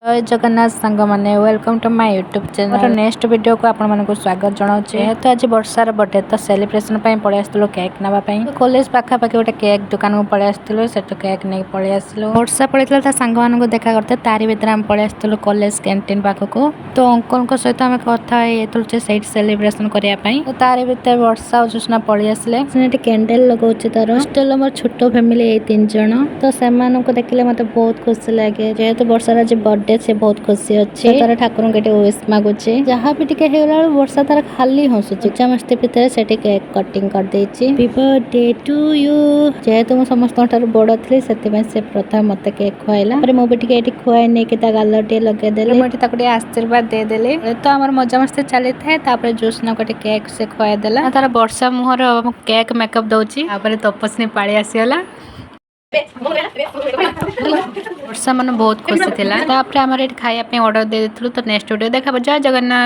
जय जगन्नाथ सांग मैंने welcome to my YouTube channel. Next video को आपण मानक स्वागत जनाऊे। तो आज वर्षार बर्थडे तो सेलिब्रेशन पड़े आसलु केक नापाई कॉलेज पाखापाखि गोटे केक दुकान को पड़े आसलु से केक नहीं पड़े आसलु। वर्षा पड़ता सांग मान देखा करते तारी भीतर आम पड़े आसलु कॉलेज कैंटीन पाखक। तो अंकल सहित आम कथा से सेलिब्रेशन करने तो तारी भीतर वर्षा और जोशना पड़े आसले कैंडल लगाऊे तार हॉस्टल मोर छोट फैमिली 3 जन तो से देखिले मत बहुत खुशी लगे जेहेतु वर्षार आज बर्थडे से बहुत खुशी अच्छे तार ठाकुर के विश मागुचे जहाँ भी टिके हेला वर्षा तार खाली हसुची मजा मस्ती भितर से केक कटिंग कर देछि। हैप्पी बर्थडे टू यू जेहेतु मु समस्त बड़ थी से प्रथम मत केक खुआला मुझे खुआई नहीं कि गाल टे लगे देले मुझे आशीर्वाद दे देले। तो आम मजा मस्ती चली था जोशना को केक से खुआई देला तार वर्षा मुहर केक मेकअप दौची तपस्नी पाड़ी आसीगला। वर्षा मन बहुत खुशी थी। आम खाया ऑर्डर दे तो नेक्स्ट वीडियो देखा। जय जगन्नाथ।